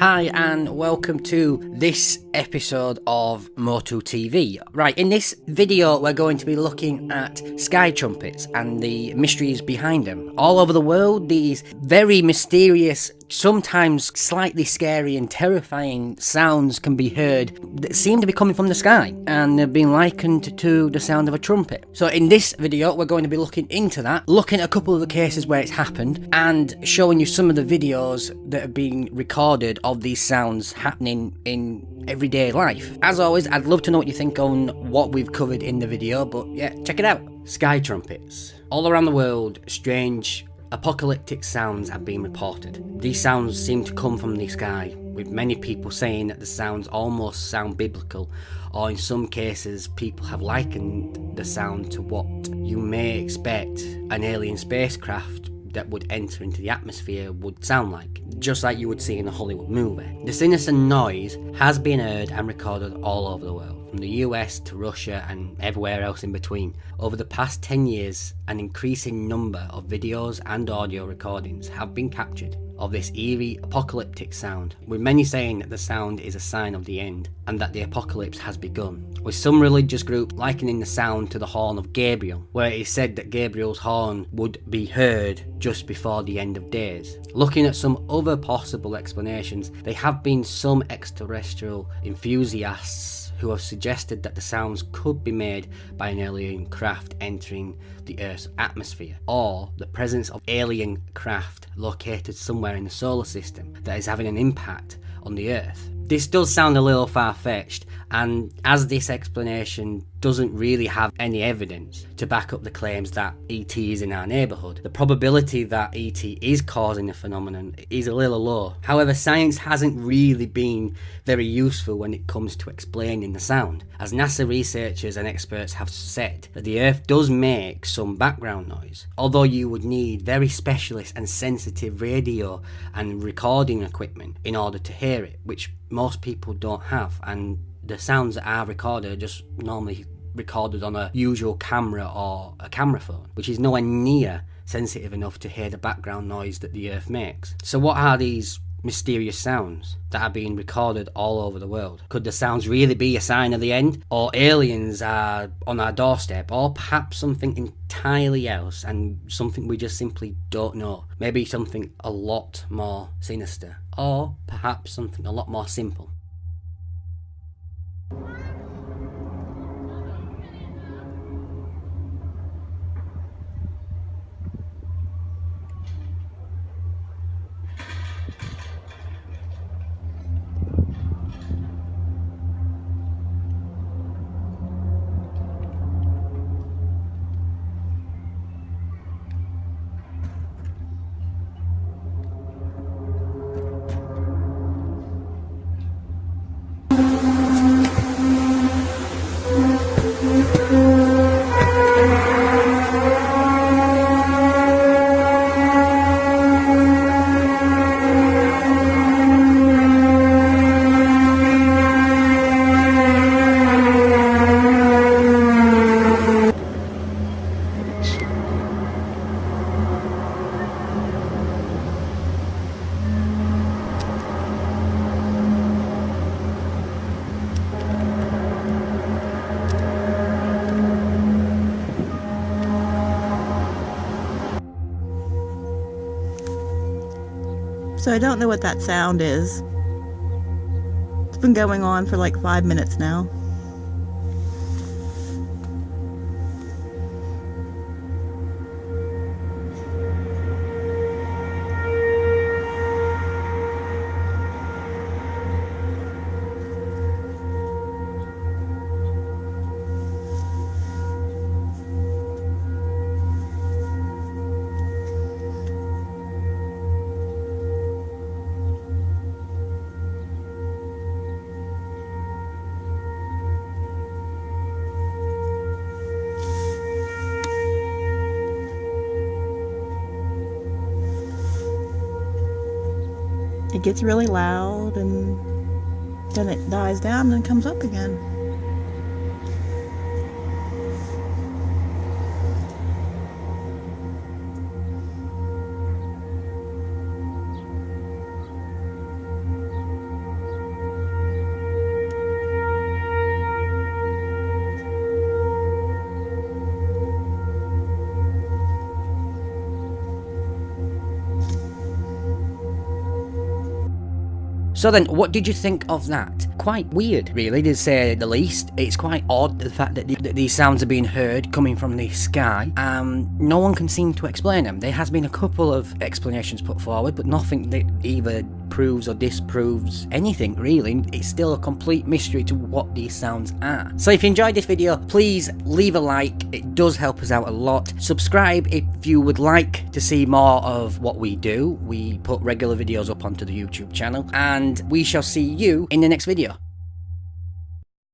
Hi and welcome to this episode of Motu TV. Right, in this video we're going to be looking at sky trumpets and the mysteries behind them. All over the world, these very mysterious, sometimes slightly scary and terrifying sounds can be heard that seem to be coming from the sky, and they've been likened to the sound of a trumpet. So in this video we're going to be looking into that, looking at a couple of the cases where it's happened, and showing you some of the videos that have been recorded of these sounds happening in everyday life. As always, I'd love to know what you think on what we've covered in the video, but yeah, check it out. Sky trumpets. All around the world, strange apocalyptic sounds have been reported. These sounds seem to come from the sky, with many people saying that the sounds almost sound biblical, or in some cases people have likened the sound to what you may expect an alien spacecraft that would enter into the atmosphere would sound like, just like you would see in a Hollywood movie. The sinister noise has been heard and recorded all over the world, from the US to Russia and everywhere else in between. Over the past 10 years, an increasing number of videos and audio recordings have been captured of this eerie apocalyptic sound, with many saying that the sound is a sign of the end and that the apocalypse has begun, with some religious group likening the sound to the horn of Gabriel, where it is said that Gabriel's horn would be heard just before the end of days. Looking at some other possible explanations, there have been some extraterrestrial enthusiasts who have suggested that the sounds could be made by an alien craft entering the Earth's atmosphere, or the presence of alien craft located somewhere in the solar system that is having an impact on the Earth. This does sound a little far-fetched, and as this explanation doesn't really have any evidence to back up the claims that ET is in our neighbourhood, the probability that ET is causing the phenomenon is a little low. However, science hasn't really been very useful when it comes to explaining the sound, as NASA researchers and experts have said that the Earth does make some background noise, although you would need very specialist and sensitive radio and recording equipment in order to hear it, which most people don't have, and the sounds that are recorded are just normally recorded on a usual camera or a camera phone, which is nowhere near sensitive enough to hear the background noise that the Earth makes. So what are these mysterious sounds that are being recorded all over the world? Could the sounds really be a sign of the end, or aliens are on our doorstep, or perhaps something entirely else and something we just simply don't know? Maybe something a lot more sinister, or perhaps something a lot more simple. So I don't know what that sound is. It's been going on for like 5 minutes now. It gets really loud and then it dies down and comes up again. So then, what did you think of that? Quite weird, really, to say the least. It's quite odd, the fact that these sounds are being heard coming from the sky. No one can seem to explain them. There has been a couple of explanations put forward, but nothing that either proves or disproves anything, really. It's still a complete mystery to what these sounds are. So if you enjoyed this video, please leave a like. It does help us out a lot. Subscribe if you would like to see more of what we do. We put regular videos up onto the YouTube channel, and we shall see you in the next video.